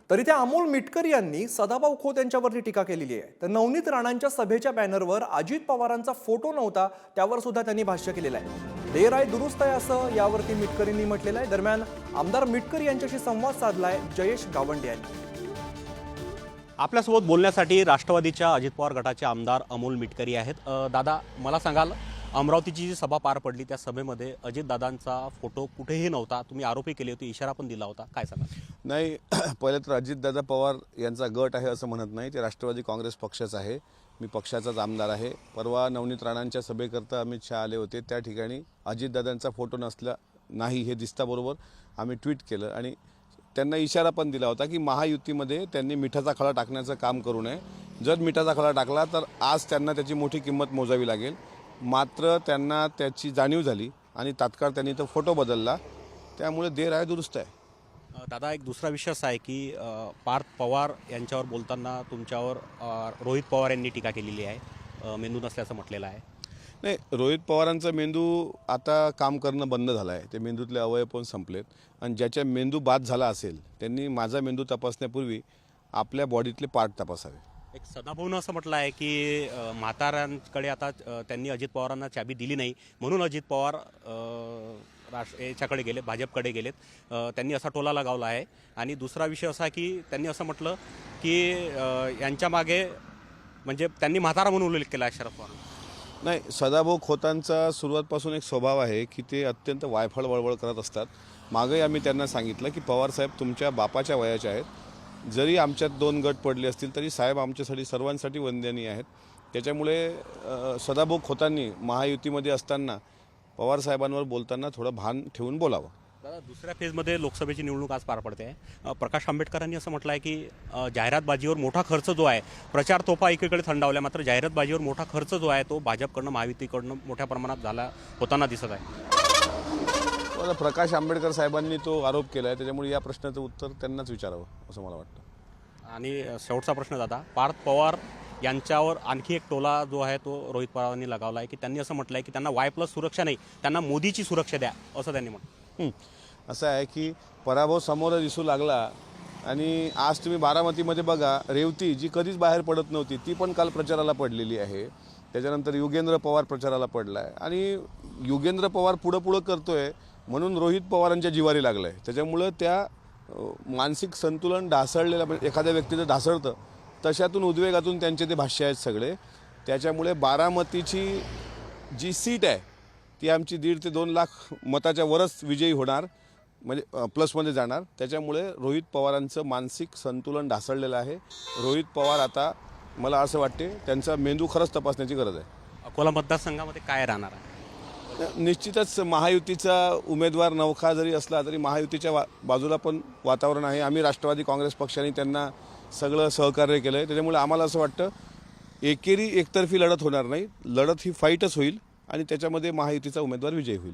तरी त्या अमोल मिटकर यांनी सदाभाऊ खोत यांच्यावरती टीका केलेली आहे। तर नवनीत राणांच्या सभेच्या बॅनरवर अजित पवारांचा फोटो नव्हता, त्यावर सुद्धा त्यांनी भाष्य केलेलं आहे। देर आहे दुरुस्त आहे असं यावरती मिटकरींनी म्हटलेलं आहे। दरम्यान आमदार मिटकर यांच्याशी संवाद साधलाय जयेश गावंडे यांनी। आपल्यासोबत बोलण्यासाठी राष्ट्रवादीच्या अजित पवार गटाचे आमदार अमोल मिटकरी आहेत। दादा, मला सांगाल, अमरावतीची जी सभा पार पडली त्या सभेमध्ये अजितदादांचा फोटो कुठेही नव्हता, तुम्ही आरोपही केले होते, इशारा पण दिला होता, काय सांगाल? नाही, पहिले तर अजितदादा पवार यांचा गट आहे असं म्हणत नाही, ते राष्ट्रवादी काँग्रेस पक्षाचा आहे। मी पक्षाचाच आमदार आहे। परवा नवनीत राणांच्या सभेकरता अमित शहा आले होते, त्या ठिकाणी अजितदादांचा फोटो नसला नाही हे दिसताबरोबर आम्ही ट्विट केलं आणि त्यांना इशारा पण दिला होता की महायुतीमध्ये त्यांनी मिठाचा खडा टाकण्याचं काम करू नये। जर मिठाचा खडा टाकला तर आज त्यांना त्याची मोठी किंमत मोजावी लागेल। मात्र त्यांना त्याची जाणीव झाली आणि तात्काळ त्यांनी तो फोटो बदलला, त्यामुळे देर आहे दुरुस्त आहे। दादा, एक दुसरा विषय असा आहे की पार्थ पवार यांच्यावर बोलताना तुमच्यावर रोहित पवार यांनी टीका केलेली आहे, मेंदू नसल्याचं म्हटलेलं आहे। नाही, रोहित पवारांचा मेंदू आता काम करणं बंद झालं आहे, ते मेंदूतले अवयव पण संपलेत आणि ज्याच्या मेंदू बाद झाला असेल त्यांनी माझा मेंदू तपासण्यापूर्वी आपल्या बॉडीतले पार्ट तपासावे। एक सदाभाऊनं असं म्हटलं आहे की म्हाताऱ्यांकडे आता त्यांनी अजित पवारांना चाबी दिली नाही, म्हणून अजित पवार याच्याकडे गेले, भाजपकडे गेलेत, त्यांनी असा टोला लगावला आहे। आणि दुसरा विषय असा की त्यांनी असं म्हटलं की यांच्या मागे म्हणजे त्यांनी म्हातारा म्हणून उल्लेख केला आहे शरद पवार। नाही, सदाभाऊ खोतांचा सुरुवातपासून एक स्वभाव आहे की ते अत्यंत वायफळ वळवळ करत असतात। मागेही आम्ही त्यांना सांगितलं की पवारसाहेब तुमच्या बापाच्या वयाचे आहेत, जरी आमच्यात दोन गट पडले असतील तरी साहेब आमच्यासाठी सर्वांसाठी वंदनीय आहेत। त्याच्यामुळे सदाभाऊ खोतांनी महायुतीमध्ये असताना पवारसाहेबांवर बोलताना थोडं भान ठेवून बोलावं। दादा, दुसऱ्या फेजमध्ये लोकसभेची निवडणूक आज पार पडते आहे। प्रकाश आंबेडकरांनी असं म्हटलं आहे की जाहिरातबाजीवर मोठा खर्च जो आहे, प्रचार तोफा एकीकडे थंडावल्या, मात्र जाहिरातबाजीवर मोठा खर्च जो आहे तो भाजपकडनं महायुतीकडनं मोठ्या प्रमाणात झाला होताना दिसत आहे। प्रकाश आंबेडकर साहेबांनी तो आरोप केला आहे, त्याच्यामुळे या प्रश्नाचं उत्तर त्यांनाच विचारावं असं मला वाटतं। आणि शेवटचा प्रश्न दादा, पार्थ पवार यांच्यावर आणखी एक टोला जो आहे तो रोहित पवारांनी लगावला आहे की त्यांनी असं म्हटलं आहे की त्यांना Y+ सुरक्षा नाही, त्यांना मोदीची सुरक्षा द्या असं त्यांनी म्हटलं। असं आहे की पराभव समोर दिसू लागला आणि आज तुम्ही बारामतीमध्ये बघा, रेवती जी कधीच बाहेर पडत नव्हती ती पण काल प्रचाराला पडलेली आहे। त्याच्यानंतर युगेंद्र पवार प्रचाराला पडला आहे आणि युगेंद्र पवार पुढं करतोय म्हणून रोहित पवारांच्या जिवारी लागलं आहे। त्याच्यामुळं त्या मानसिक संतुलन ढासळलेलं, एखाद्या व्यक्तीचं ढासळतं तशातून उद्वेगातून त्यांचे ते भाष्य आहेत सगळे। त्याच्यामुळे बारामतीची जी सीट आहे ती आमची 1.5 ते 2 लाख मताच्या वरच विजयी होणार, म्हणजे प्लसमध्ये जाणार। त्याच्यामुळे रोहित पवारांचं मानसिक संतुलन ढासळलेलं आहे। रोहित पवार आता मला असं वाटते त्यांचा मेंदू खरंच तपासण्याची गरज आहे। अकोला मतदारसंघामध्ये काय राहणार आहे? निश्चितच महायुतीचा उमेदवार नवखा जरी असला तरी महायुतीच्या बाजूला पण वातावरण आहे। आम्ही राष्ट्रवादी काँग्रेस पक्षाने त्यांना सगळं सहकार्य केलं आहे, त्याच्यामुळे आम्हाला असं वाटतं एकेरी एकतर्फी लढत होणार नाही, लढत ही फाईटच होईल आणि त्याच्यामध्ये महायुतीचा उमेदवार विजयी होईल।